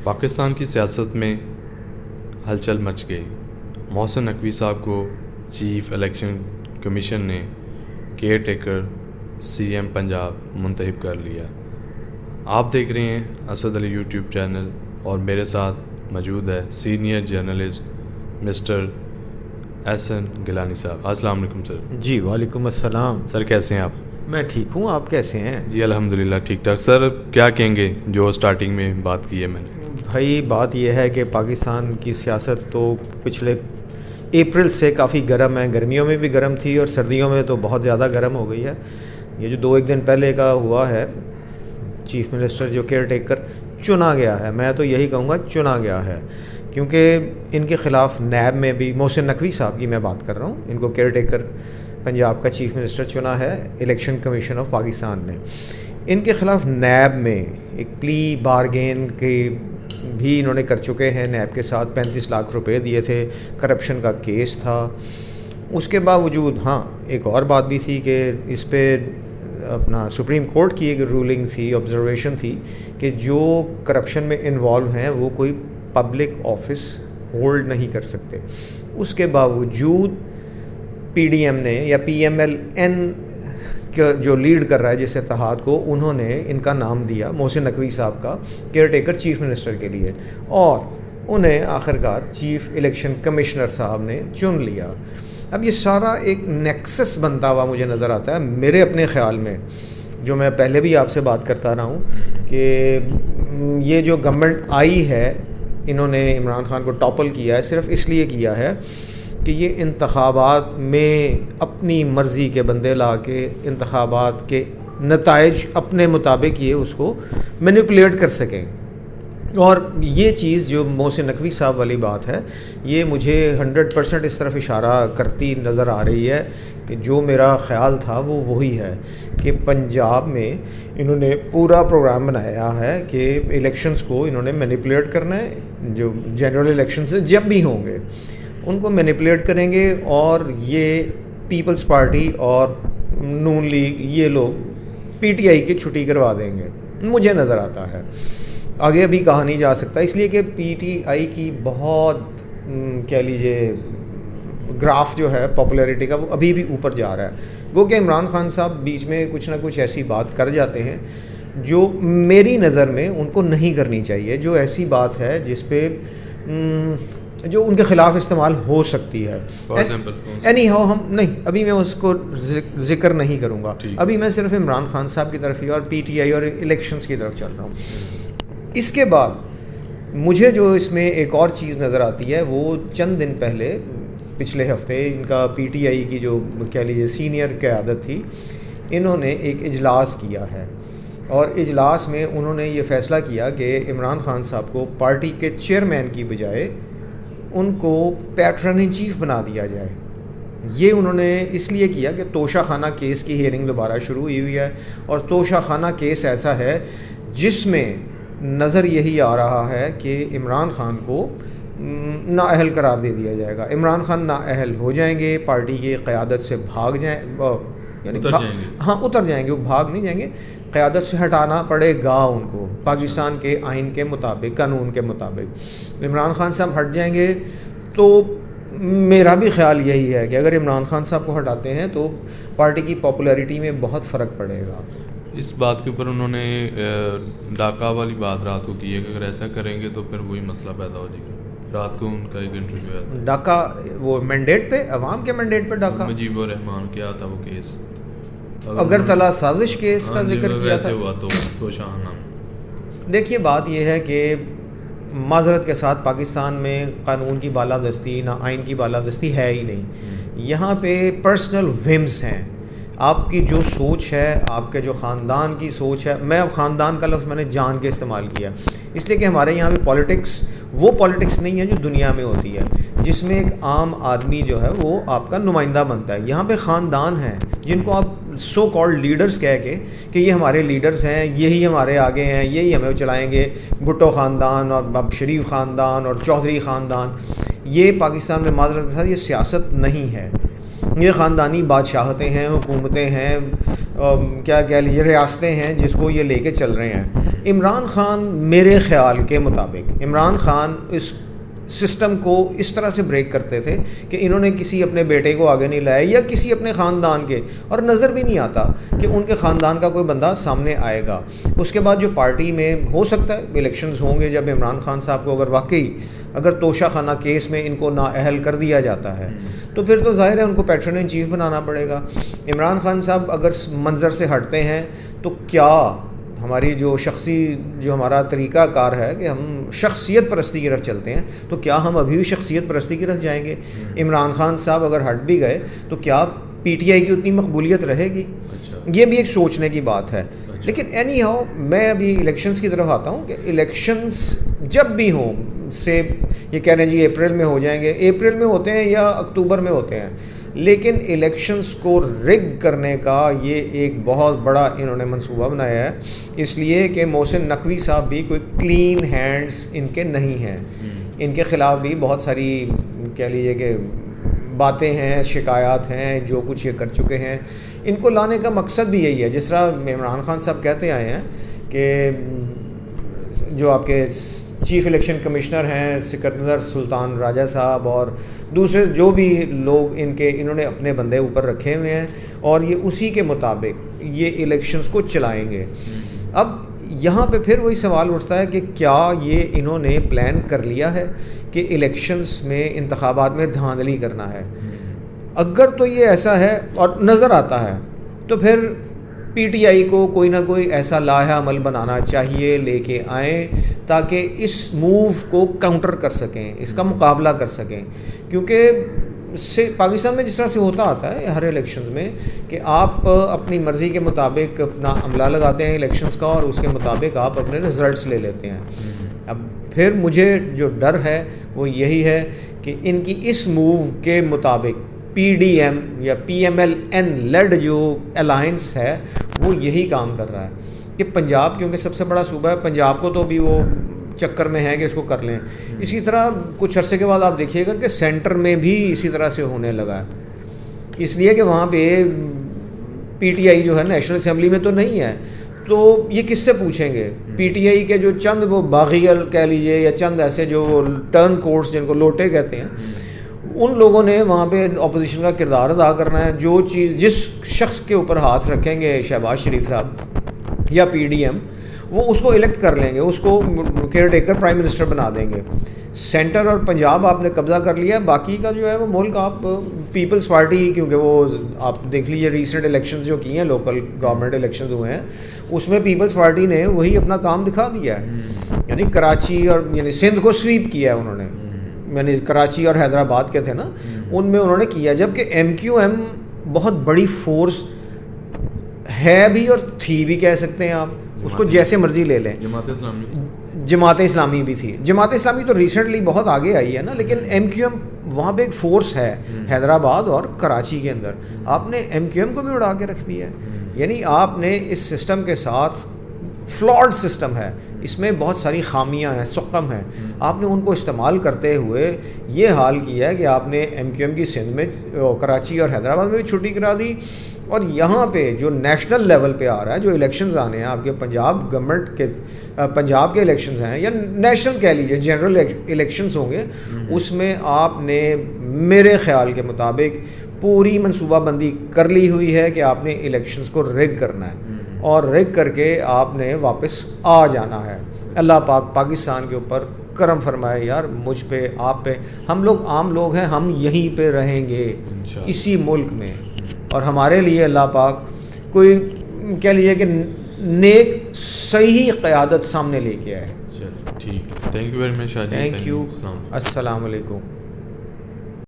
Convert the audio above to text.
پاکستان کی سیاست میں ہلچل مچ گئی. محسن نقوی صاحب کو چیف الیکشن کمیشن نے caretaker C M Punjab منتخب کر لیا. آپ دیکھ رہے ہیں اسد علی یوٹیوب چینل اور میرے ساتھ موجود ہے سینئر جرنلسٹ مسٹر احسن گیلانی صاحب. السلام علیکم سر. جی وعلیکم السلام. سر کیسے ہیں آپ؟ میں ٹھیک ہوں, آپ کیسے ہیں؟ جی الحمدللہ ٹھیک ٹھاک. سر کیا کہیں گے جو سٹارٹنگ میں بات کی ہے میں نے؟ بھائی بات یہ ہے کہ پاکستان کی سیاست تو پچھلے اپریل سے کافی گرم ہے. گرمیوں میں بھی گرم تھی اور سردیوں میں تو بہت زیادہ گرم ہو گئی ہے. یہ جو 2-1 دن پہلے کا ہوا ہے, چیف منسٹر جو کیئر ٹیکر چنا گیا ہے, میں تو یہی کہوں گا چنا گیا ہے, کیونکہ ان کے خلاف نیب میں بھی محسن نقوی صاحب کی میں بات کر رہا ہوں, ان کو کیئر ٹیکر پنجاب کا چیف منسٹر چنا ہے الیکشن کمیشن آف پاکستان نے. ان کے خلاف نیب میں ایک پلی بارگین کی بھی انہوں نے کر چکے ہیں. نیب کے ساتھ 35 لاکھ روپے دیے تھے, کرپشن کا کیس تھا. اس کے باوجود ہاں ایک اور بات بھی تھی کہ اس پہ اپنا سپریم کورٹ کی ایک رولنگ تھی, آبزرویشن تھی کہ جو کرپشن میں انوالو ہیں وہ کوئی پبلک آفس ہولڈ نہیں کر سکتے. اس کے باوجود پی ڈی ایم نے یا پی ایم ایل این جو لیڈ کر رہا ہے جس اتحاد کو, انہوں نے ان کا نام دیا محسن نقوی صاحب کا کیئر ٹیکر چیف منسٹر کے لیے, اور انہیں آخرکار چیف الیکشن کمشنر صاحب نے چن لیا. اب یہ سارا ایک نیکسس بنتا ہوا مجھے نظر آتا ہے میرے اپنے خیال میں, جو میں پہلے بھی آپ سے بات کرتا رہا ہوں کہ یہ جو گورنمنٹ آئی ہے, انہوں نے عمران خان کو ٹاپل کیا ہے صرف اس لیے کیا ہے کہ یہ انتخابات میں اپنی مرضی کے بندے لا کے انتخابات کے نتائج اپنے مطابق یہ اس کو مینیپولیٹ کر سکیں. اور یہ چیز جو محسن نقوی صاحب والی بات ہے, یہ مجھے 100% اس طرف اشارہ کرتی نظر آ رہی ہے کہ جو میرا خیال تھا وہ وہی ہے کہ پنجاب میں انہوں نے پورا پروگرام بنایا ہے کہ الیکشنز کو انہوں نے مینیپولیٹ کرنا ہے. جو جنرل الیکشنز جب بھی ہوں گے ان کو مینیپولیٹ کریں گے, اور یہ پیپلز پارٹی اور نون لیگ یہ لوگ پی ٹی آئی کی چھٹی کروا دیں گے, مجھے نظر آتا ہے. آگے ابھی کہا نہیں جا سکتا, اس لیے کہ پی ٹی آئی کی بہت کہہ لیجیے گراف جو ہے پاپولیرٹی کا وہ ابھی بھی اوپر جا رہا ہے. گو کہ عمران خان صاحب بیچ میں کچھ نہ کچھ ایسی بات کر جاتے ہیں جو میری نظر میں ان کو نہیں کرنی چاہیے, جو ایسی بات ہے جس پہ جو ان کے خلاف استعمال ہو سکتی ہے. اینی ہاؤ ہم نہیں, ابھی میں اس کو ذکر نہیں کروں گا, ابھی میں صرف عمران خان صاحب کی طرف ہی اور پی ٹی آئی اور الیکشنز کی طرف چل رہا ہوں. اس کے بعد مجھے جو اس میں ایک اور چیز نظر آتی ہے, وہ چند دن پہلے پچھلے ہفتے ان کا پی ٹی آئی کی جو کہہ لیجیے سینئر قیادت تھی, انہوں نے ایک اجلاس کیا ہے, اور اجلاس میں انہوں نے یہ فیصلہ کیا کہ عمران خان صاحب کو پارٹی کے چیئرمین کی بجائے ان کو پیٹرن ان چیف بنا دیا جائے. یہ انہوں نے اس لیے کیا کہ توشہ خانہ کیس کی ہیئرنگ دوبارہ شروع ہوئی ہے, اور توشہ خانہ کیس ایسا ہے جس میں نظر یہی آ رہا ہے کہ عمران خان کو نااہل قرار دے دیا جائے گا. عمران خان نااہل ہو جائیں گے, پارٹی کی قیادت سے بھاگ جائیں, یعنی اتر جائیں گے, وہ بھاگ نہیں جائیں گے, قیادت سے ہٹانا پڑے گا ان کو پاکستان کے آئین کے مطابق, قانون کے مطابق. عمران خان صاحب ہٹ جائیں گے تو میرا بھی خیال یہی ہے کہ اگر عمران خان صاحب کو ہٹاتے ہیں تو پارٹی کی پاپولیرٹی میں بہت فرق پڑے گا. اس بات کے اوپر انہوں نے ڈاکہ والی بات رات کو کی ہے کہ اگر ایسا کریں گے تو پھر وہی مسئلہ پیدا ہو جائے گا. رات کو ان کا ایک انٹرویو ہے ڈاکہ, وہ مینڈیٹ پہ, عوام کے مینڈیٹ پہ ڈاکہ, مجیب الرحمان کیا تھا وہ کیس, اگرتلا سازش کیس کا ذکر کیا تھا. دیکھیے بات یہ ہے کہ معذرت کے ساتھ پاکستان میں قانون کی بالادستی نہ آئین کی بالادستی ہے ہی نہیں. یہاں پہ پرسنل ومز ہیں. آپ کی جو سوچ ہے, آپ کے جو خاندان کی سوچ ہے, میں اب خاندان کا لفظ میں نے جان کے استعمال کیا اس لیے کہ ہمارے یہاں پہ پالیٹکس وہ پالیٹکس نہیں ہے جو دنیا میں ہوتی ہے, جس میں ایک عام آدمی جو ہے وہ آپ کا نمائندہ بنتا ہے. یہاں پہ خاندان ہیں جن کو آپ سو کالڈ لیڈرز کہہ کے کہ یہ ہمارے لیڈرز ہیں, یہی ہمارے آگے ہیں, یہی ہمیں چلائیں گے. بھٹو خاندان اور باب شریف خاندان اور چودھری خاندان, یہ پاکستان میں معذرت کے ساتھ یہ سیاست نہیں ہے, یہ خاندانی بادشاہتیں ہیں, حکومتیں ہیں, کیا کہہ لیجیے ریاستیں ہیں جس کو یہ لے کے چل رہے ہیں. عمران خان میرے خیال کے مطابق عمران خان اس سسٹم کو اس طرح سے بریک کرتے تھے کہ انہوں نے کسی اپنے بیٹے کو آگے نہیں لایا یا کسی اپنے خاندان کے, اور نظر بھی نہیں آتا کہ ان کے خاندان کا کوئی بندہ سامنے آئے گا. اس کے بعد جو پارٹی میں ہو سکتا ہے الیکشنز ہوں گے, جب عمران خان صاحب کو اگر توشہ خانہ کیس میں ان کو نااہل کر دیا جاتا ہے تو پھر تو ظاہر ہے ان کو پیٹرن ان چیف بنانا پڑے گا. عمران خان صاحب اگر منظر سے ہٹتے ہیں تو کیا ہماری جو ہمارا طریقہ کار ہے کہ ہم شخصیت پرستی کی طرف چلتے ہیں, تو کیا ہم ابھی بھی شخصیت پرستی کی طرف جائیں گے؟ عمران خان صاحب اگر ہٹ بھی گئے تو کیا پی ٹی آئی کی اتنی مقبولیت رہے گی؟ یہ بھی ایک سوچنے کی بات ہے. لیکن اینی ہاؤ میں ابھی الیکشنز کی طرف آتا ہوں کہ الیکشنز جب بھی ہوں, سے یہ کہہ رہے ہیں جی اپریل میں ہو جائیں گے, اپریل میں ہوتے ہیں یا اکتوبر میں ہوتے ہیں, لیکن الیکشنز کو رگ کرنے کا یہ ایک بہت بڑا انہوں نے منصوبہ بنایا ہے, اس لیے کہ محسن نقوی صاحب بھی کوئی کلین ہینڈز ان کے نہیں ہیں. ان کے خلاف بھی بہت ساری کہہ لیجیے کہ باتیں ہیں, شکایات ہیں, جو کچھ یہ کر چکے ہیں. ان کو لانے کا مقصد بھی یہی ہے, جس طرح عمران خان صاحب کہتے آئے ہیں کہ جو آپ کے چیف الیکشن کمشنر ہیں سکندر سلطان راجہ صاحب اور دوسرے جو بھی لوگ انہوں نے اپنے بندے اوپر رکھے ہوئے ہیں, اور یہ اسی کے مطابق یہ الیکشنز کو چلائیں گے. اب یہاں پہ پھر وہی سوال اٹھتا ہے کہ کیا یہ انہوں نے پلان کر لیا ہے کہ الیکشنز میں انتخابات میں دھاندلی کرنا ہے؟ اگر تو یہ ایسا ہے اور نظر آتا ہے تو پھر پی ٹی آئی کو کوئی نہ کوئی ایسا لائحہ عمل بنانا چاہیے, لے کے آئیں تاکہ اس موو کو کاؤنٹر کر سکیں, اس کا مقابلہ کر سکیں. کیونکہ پاکستان میں جس طرح سے ہوتا آتا ہے ہر الیکشنز میں کہ آپ اپنی مرضی کے مطابق اپنا عملہ لگاتے ہیں الیکشنز کا, اور اس کے مطابق آپ اپنے رزلٹس لے لیتے ہیں. اب پھر مجھے جو ڈر ہے وہ یہی ہے کہ ان کی اس موو کے مطابق پی ڈی ایم یا P M L N lead جو الائنس ہے وہ یہی کام کر رہا ہے کہ پنجاب, کیونکہ سب سے بڑا صوبہ ہے, پنجاب کو تو بھی وہ چکر میں ہے کہ اس کو کر لیں. اسی طرح کچھ عرصے کے بعد آپ دیکھیے گا کہ سینٹر میں بھی اسی طرح سے ہونے لگا ہے, اس لیے کہ وہاں پہ پی ٹی آئی جو ہے نیشنل اسمبلی میں تو نہیں ہے, تو یہ کس سے پوچھیں گے؟ پی ٹی آئی کے جو چند وہ باغیل کہہ لیجیے یا چند ایسے جو ٹرن کورٹس جن کو لوٹے کہتے ہیں, ان لوگوں نے وہاں پہ اپوزیشن کا کردار ادا کرنا ہے. جو چیز جس شخص کے اوپر ہاتھ رکھیں گے شہباز شریف صاحب یا پی ڈی ایم, وہ اس کو الیکٹ کر لیں گے, اس کو کیئر ٹیکر پرائم منسٹر بنا دیں گے. سینٹر اور پنجاب آپ نے قبضہ کر لیا, باقی کا جو ہے وہ ملک آپ پیپلز پارٹی, کیونکہ وہ آپ دیکھ لیجیے ریسنٹ الیکشنز جو کی ہیں لوکل گورنمنٹ الیکشنز ہوئے ہیں, اس میں پیپلز پارٹی نے وہی اپنا کام دکھا دیا ہے. یعنی کراچی اور یعنی سندھ کو سویپ کیا ہے انہوں نے, یعنی کراچی اور حیدرآباد کے تھے نا, ان میں انہوں نے کیا. جبکہ ایم کیو ایم بہت بڑی فورس ہے بھی اور تھی بھی کہہ سکتے ہیں آپ, اس کو جیسے مرضی لے لیں. جماعت اسلامی بھی تھی. جماعت اسلامی تو ریسنٹلی بہت آگے آئی ہے نا, لیکن ایم کیو ایم وہاں پہ ایک فورس ہے حیدرآباد اور کراچی کے اندر. آپ نے ایم کیو ایم کو بھی اڑا کے رکھ دیا ہے. یعنی آپ نے اس سسٹم کے ساتھ فلاڈ سسٹم ہے, اس میں بہت ساری خامیاں ہیں, سقم ہیں, آپ نے ان کو استعمال کرتے ہوئے یہ حال کیا ہے کہ آپ نے ایم کیو ایم کی سندھ میں, کراچی اور حیدرآباد میں بھی چھٹی کرا دی. اور یہاں پہ جو نیشنل لیول پہ آ رہا ہے, جو الیکشنز آنے ہیں آپ کے پنجاب گورنمنٹ کے, پنجاب کے الیکشنز ہیں یا نیشنل کہہ لیجیے جنرل الیکشنز ہوں گے, اس میں آپ نے میرے خیال کے مطابق پوری منصوبہ بندی کر لی ہوئی ہے کہ آپ نے الیکشنز کو ریگ کرنا ہے, اور ریگ کر کے آپ نے واپس آ جانا ہے. اللہ پاک پاکستان کے اوپر کرم فرمائے یار, مجھ پہ, آپ پہ. ہم لوگ عام لوگ ہیں, ہم یہیں پہ رہیں گے اسی ملک میں, اور ہمارے لیے اللہ پاک کوئی کہہ لیجیے کہ نیک صحیح قیادت سامنے لے کے آئے. ٹھیک ہے, thank you very much. Thank you, السلام علیکم.